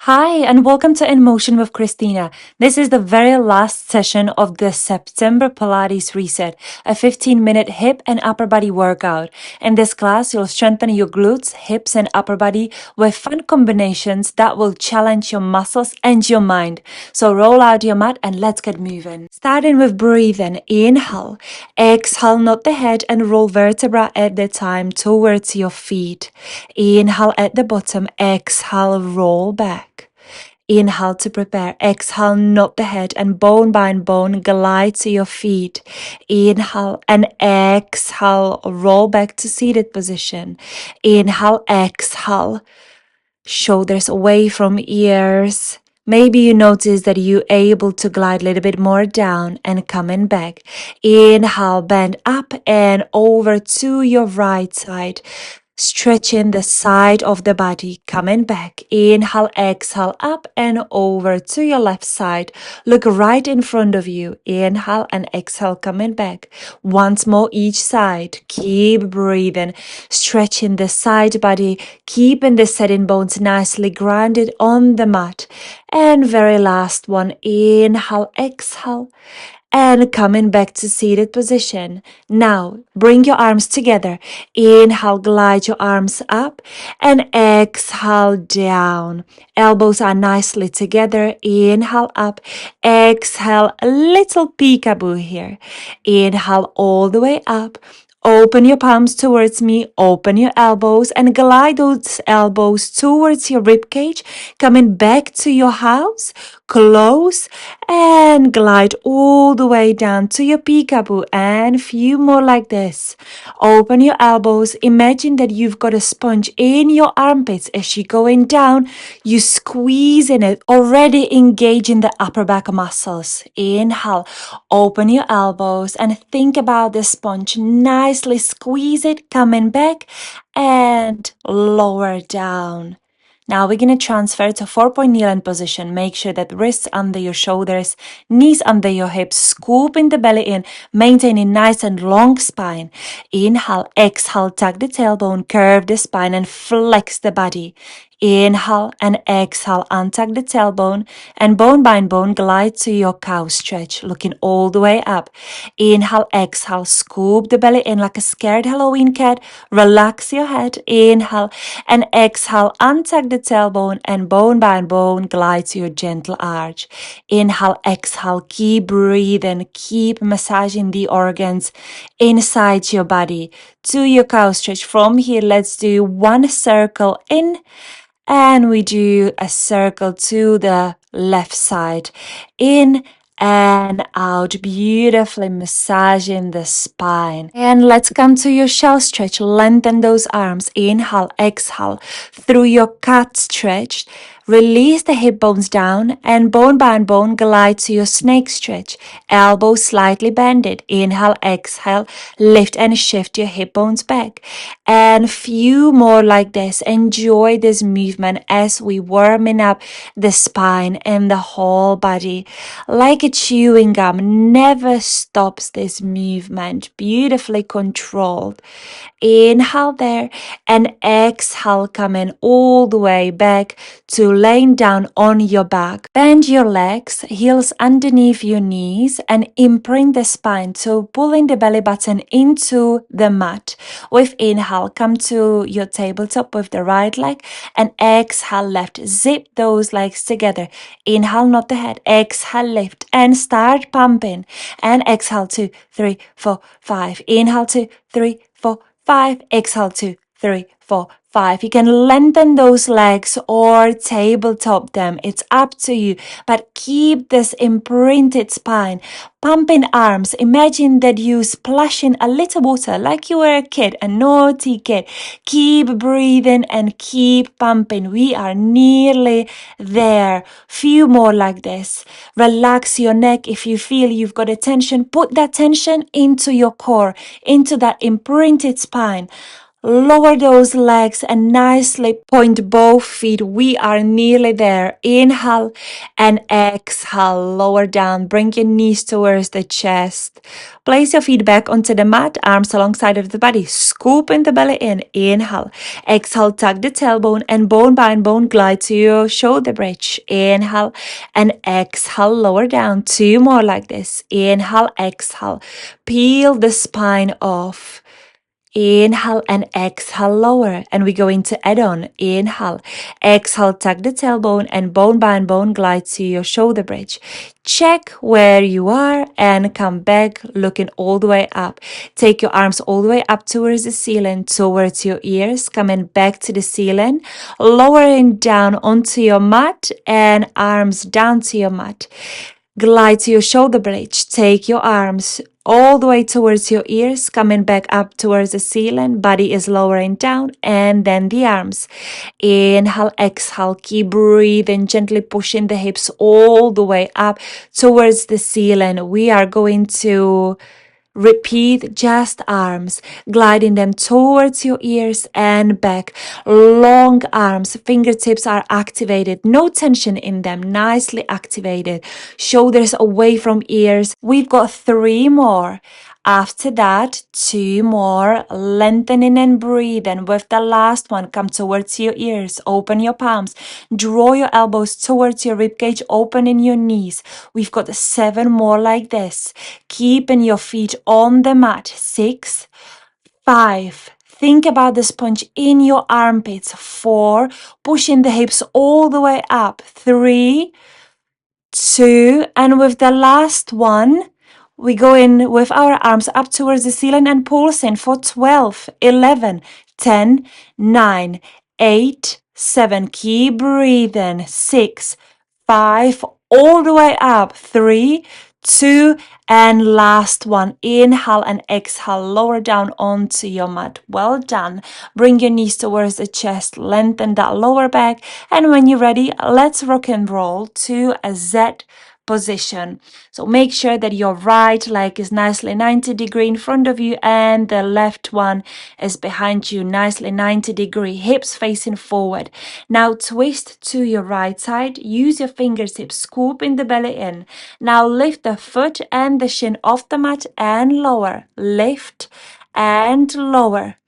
Hi, and welcome to In Motion with Kristyna. This is the very last session of the September Pilates Reset, a 15-minute hip and upper body workout. In this class, you'll strengthen your glutes, hips, and upper body with fun combinations that will challenge your muscles and your mind. So roll out your mat and let's get moving. Starting with breathing. Inhale, exhale, nod the head and roll vertebra at the time towards your feet. Inhale at the bottom, exhale, roll back. Inhale to prepare. Exhale, nod the head and bone by bone glide to your feet. Inhale and exhale, roll back to seated position. Inhale, exhale, shoulders away from ears. Maybe you notice that you're able to glide a little bit more down and coming back. Inhale, bend up and over to your right side. Stretching the side of the body, coming back. Inhale, exhale, up and over to your left side. Look right in front of you. Inhale and exhale, coming back. Once more each side. Keep breathing, stretching the side body, keeping the sitting bones nicely grounded on the mat. And very last one. Inhale, exhale. And coming back to seated position. Now, bring your arms together. Inhale, glide your arms up and exhale down. Elbows are nicely together. Inhale up, exhale, a little peekaboo here. Inhale all the way up. Open your palms towards me, open your elbows and glide those elbows towards your rib cage, coming back to your house, close and glide all the way down to your peekaboo and few more like this. Open your elbows, imagine that you've got a sponge in your armpits as you're going down, you squeeze in it, already engaging the upper back muscles. Inhale, open your elbows and think about the sponge, nicely squeeze it, coming back and lower down. Now we're going to transfer to 4-point kneeling position. Make sure that wrists under your shoulders, knees under your hips, scooping the belly in, maintaining nice and long spine. Inhale, exhale, tuck the tailbone, curve the spine and flex the body. Inhale and exhale, untuck the tailbone and bone by bone glide to your cow stretch, looking all the way up. Inhale, exhale, scoop the belly in like a scared Halloween cat. Relax your head. Inhale and exhale, untuck the tailbone and bone by bone glide to your gentle arch. Inhale, exhale, keep breathing, keep massaging the organs inside your body to your cow stretch. From here, let's do one circle in. And we do a circle to the left side. In and out, beautifully massaging the spine. And let's come to your shell stretch. Lengthen those arms. Inhale, exhale. Through your cat stretch, release the hip bones down and bone by bone glide to your snake stretch. Elbows slightly bended. Inhale, exhale. Lift and shift your hip bones back. And few more like this. Enjoy this movement as we warming up the spine and the whole body. Like a chewing gum, never stops this movement. Beautifully controlled. Inhale there and exhale, coming all the way back to laying down on your back. Bend your legs, heels underneath your knees and imprint the spine. So pulling the belly button into the mat. With inhale, come to your tabletop with the right leg and exhale left. Zip those legs together. Inhale, nod the head. Exhale, lift and start pumping. And exhale, 2, 3, 4, 5. Inhale, 2, 3, 4, 5. Exhale, 2, 3, 4, 5. You can lengthen those legs or tabletop them. It's up to you. But keep this imprinted spine. Pumping arms. Imagine that you splashing a little water like you were a kid, a naughty kid. Keep breathing and keep pumping. We are nearly there. Few more like this. Relax your neck. If you feel you've got a tension, put that tension into your core, into that imprinted spine. Lower those legs and nicely point both feet. We are nearly there. Inhale and exhale. Lower down. Bring your knees towards the chest. Place your feet back onto the mat, arms alongside of the body. Scoop in the belly in. Inhale. Exhale, tuck the tailbone and bone bind, bone glide to your shoulder bridge. Inhale and exhale. Lower down. Two more like this. Inhale, exhale. Peel the spine off. Inhale and exhale, lower. And we're going to add on. Inhale, exhale, tuck the tailbone and bone bind, bone glide to your shoulder bridge. Check where you are and come back looking all the way up. Take your arms all the way up towards the ceiling, towards your ears, coming back to the ceiling, lowering down onto your mat and arms down to your mat. Glide to your shoulder bridge. Take your arms all the way towards your ears, coming back up towards the ceiling. Body is lowering down, and then the arms. Inhale, exhale. Keep breathing, gently pushing the hips all the way up towards the ceiling. We are going to repeat just arms, gliding them towards your ears and back. Long arms, fingertips are activated, no tension in them, nicely activated. Shoulders away from ears. We've got 3 more. After that, 2 more, lengthening and breathing. With the last one, come towards your ears, open your palms, draw your elbows towards your ribcage, opening your knees. We've got 7 more like this. Keeping your feet on the mat. 6, 5. Think about the sponge in your armpits. 4, pushing the hips all the way up. 3, 2, and with the last one, we go in with our arms up towards the ceiling and pulsing for 12, 11, 10, 9, 8, 7. Keep breathing. 6, 5, all the way up. 3, 2, and last one. Inhale and exhale. Lower down onto your mat. Well done. Bring your knees towards the chest. Lengthen that lower back. And when you're ready, let's rock and roll to a Z position. So make sure that your right leg is nicely 90 degree in front of you and the left one is behind you, nicely 90 degree, hips facing forward. Now twist to your right side, use your fingertips, scoop in the belly in. Now lift the foot and the shin off the mat and lower, lift and lower.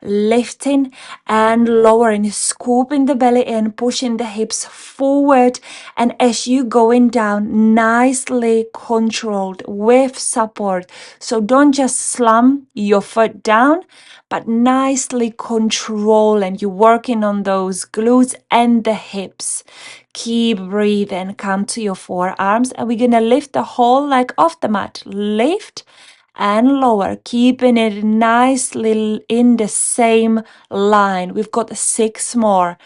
Lifting and lowering, scooping the belly in, pushing the hips forward, and as you going down, nicely controlled with support. So don't just slam your foot down, but nicely control, and you're working on those glutes and the hips. Keep breathing, come to your forearms, and we're gonna lift the whole leg off the mat. Lift and lower, keeping it nicely in the same line. We've got 6 more.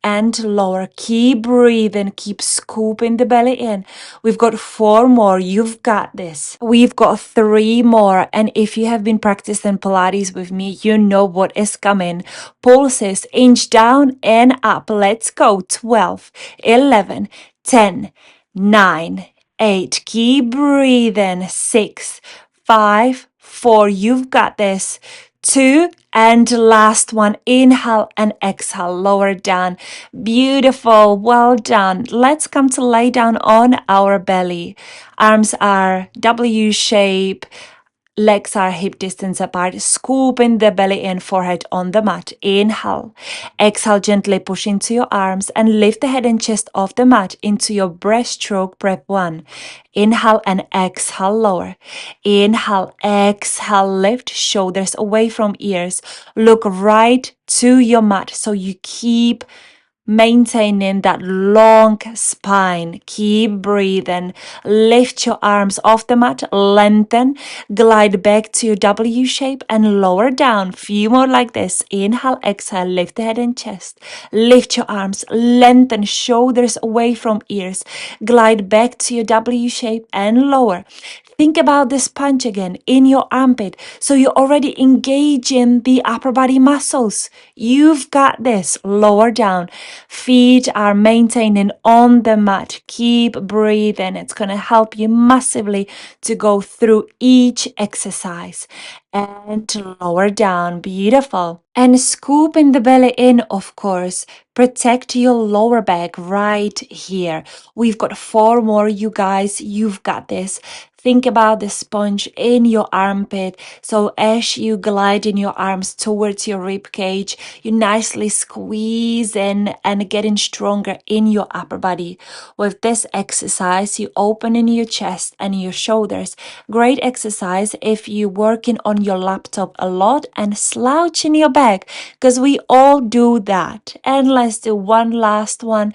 And lower. Keep breathing. Keep scooping the belly in. We've got 4 more. You've got this. We've got 3 more. And if you have been practicing Pilates with me, you know what is coming. Pulses, inch down and up. Let's go. 12, 11, 10, 9, 8. Keep breathing. 6, 5, 4. You've got this. 2, and last one. Inhale and exhale. Lower down. Beautiful. Well done. Let's come to lay down on our belly. Arms are W shape. Legs are hip distance apart. Scooping the belly in, forehead on the mat. Inhale. Exhale, gently push into your arms and lift the head and chest off the mat into your breaststroke prep 1. Inhale and exhale, lower. Inhale, exhale, lift, shoulders away from ears. Look right to your mat so you keep maintaining that long spine. Keep breathing. Lift your arms off the mat, lengthen, glide back to your W shape and lower down. Few more like this. Inhale, exhale, lift the head and chest. Lift your arms, lengthen, shoulders away from ears. Glide back to your W shape and lower. Think about this punch again in your armpit. So you're already engaging the upper body muscles. You've got this. Lower down. Feet are maintaining on the mat. Keep breathing. It's going to help you massively to go through each exercise. and lower down. Beautiful. And scoop in the belly in, of course. Protect your lower back right here. We've got 4 more, you guys. You've got this. Think about the sponge in your armpit. So as you glide in your arms towards your rib cage, you nicely squeeze in and getting stronger in your upper body. With this exercise, you open in your chest and your shoulders. Great exercise if you're working on your laptop a lot and slouch in your back, because we all do that. And let's do one last one.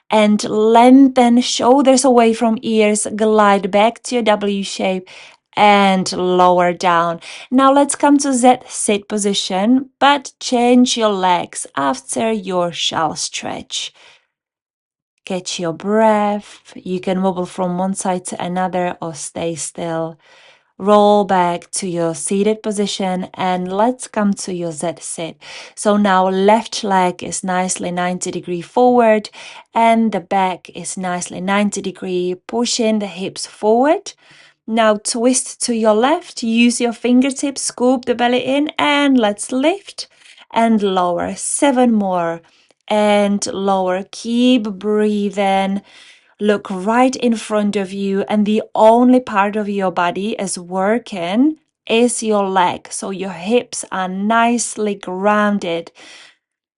And lengthen shoulders away from ears, glide back to your W shape and lower down. Now let's come to that sit position, but change your legs after your shell stretch. Catch your breath. You can wobble from one side to another or stay still. Roll back to your seated position and let's come to your Z sit. So now left leg is nicely 90-degree forward and the back is nicely 90-degree, pushing the hips forward. Now twist to your left, use your fingertips, scoop the belly in and let's lift and lower. 7 more and lower. Keep breathing. Look right in front of you, and the only part of your body is working is your leg. So your hips are nicely grounded.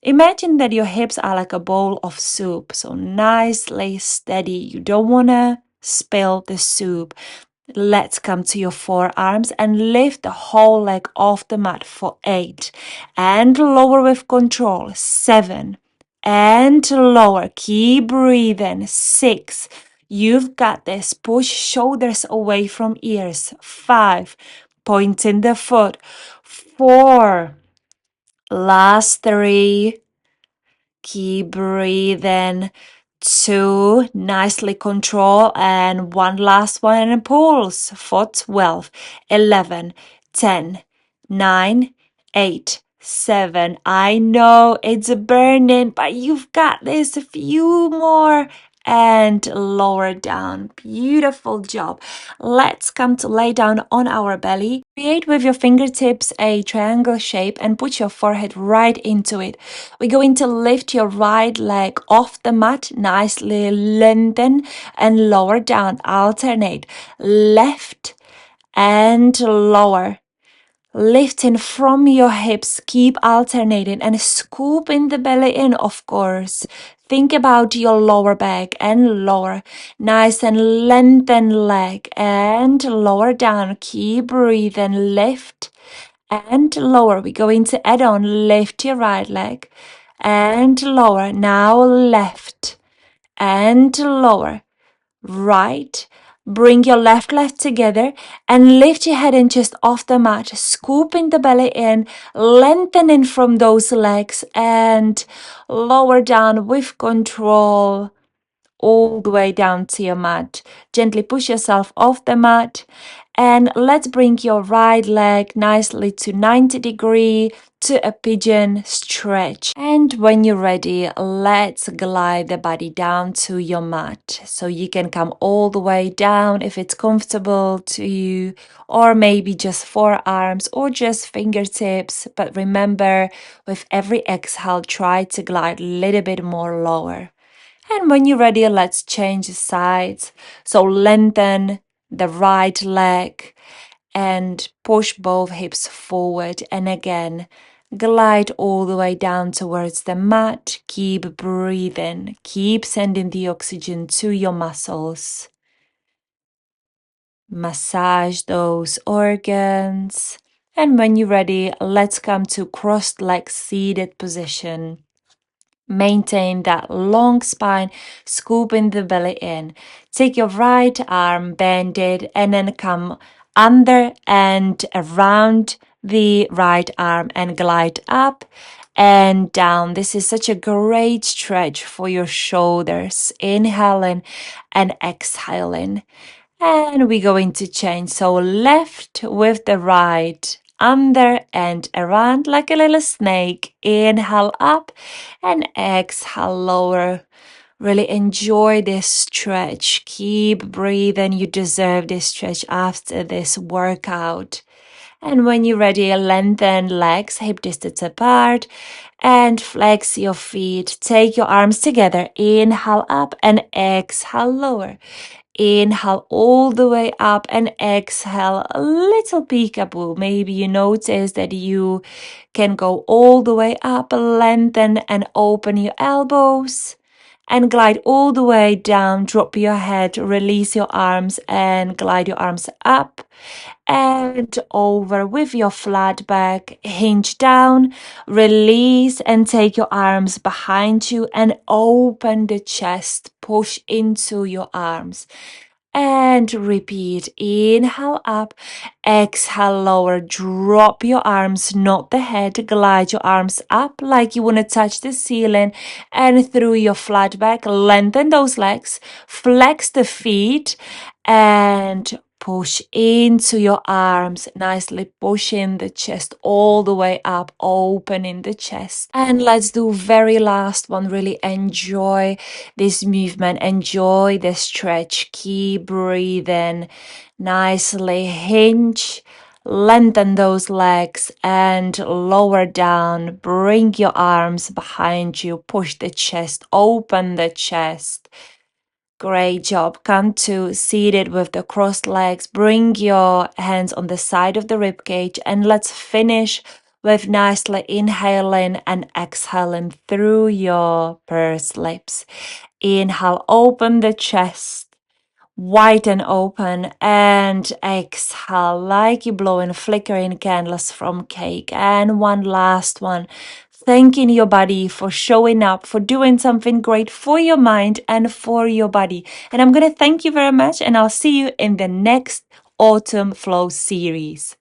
Imagine that your hips are like a bowl of soup, so nicely steady. You don't want to spill the soup. Let's come to your forearms and lift the whole leg off the mat for 8 and lower with control. 7 and lower. Keep breathing. 6. You've got this. Push shoulders away from ears. 5. Pointing the foot. 4. Last 3. Keep breathing. 2. Nicely control. And one last one and pulse for 12, 11, 10, 9, 8, 7. I know it's burning, but you've got this. A few more and lower down. Beautiful job. Let's come to lay down on our belly. Create with your fingertips a triangle shape and put your forehead right into it. We're going to lift your right leg off the mat, nicely lengthen and lower down. Alternate left and lower. Lifting from your hips, keep alternating and scooping the belly in, of course. Think about your lower back and lower. Nice and lengthen leg and lower down. Keep breathing. Lift and lower. We're going to add on. Lift your right leg and lower. Now left and lower. Right. Bring your left leg together and lift your head and chest off the mat, scooping the belly in, lengthening from those legs and lower down with control all the way down to your mat. Gently push yourself off the mat and let's bring your right leg nicely to 90-degree to a pigeon stretch. And when you're ready, let's glide the body down to your mat. So you can come all the way down if it's comfortable to you, or maybe just forearms or just fingertips. But remember, with every exhale, try to glide a little bit more lower. And when you're ready, let's change sides. So lengthen the right leg and push both hips forward. And again, glide all the way down towards the mat. Keep breathing. Keep sending the oxygen to your muscles. Massage those organs. And when you're ready, let's come to crossed leg seated position. Maintain that long spine, scooping the belly in. Take your right arm, bend it, and then come under and around the right arm and glide up and down. This is such a great stretch for your shoulders. Inhaling and exhaling. And we're going to change. So left with the right, under and around like a little snake. Inhale up and exhale lower. Really enjoy this stretch. Keep breathing. You deserve this stretch after this workout. And when you're ready, lengthen legs hip distance apart and flex your feet. Take your arms together. Inhale up and exhale lower. Inhale all the way up and exhale a little peekaboo. Maybe you notice that you can go all the way up, lengthen and open your elbows and glide all the way down. Drop your head, release your arms and glide your arms up and over with your flat back. Hinge down, release and take your arms behind you and open the chest. Push into your arms. And repeat. Inhale up, exhale lower. Drop your arms, not the head. Glide your arms up like you want to touch the ceiling and through your flat back. Lengthen those legs, flex the feet and push into your arms. Nicely pushing the chest all the way up, opening the chest. And let's do very last one. Really enjoy this movement. Enjoy the stretch. Keep breathing. Nicely hinge. Lengthen those legs and lower down. Bring your arms behind you. Push the chest. Open the chest. Great job. Come to seated with the crossed legs. Bring your hands on the side of the rib cage and let's finish with nicely inhaling and exhaling through your pursed lips. Inhale, open the chest. Wide and open and exhale like you're blowing flickering candles from cake. And one last one. Thanking your body for showing up, for doing something great for your mind and for your body. And I'm going to thank you very much and I'll see you in the next Autumn Flow series.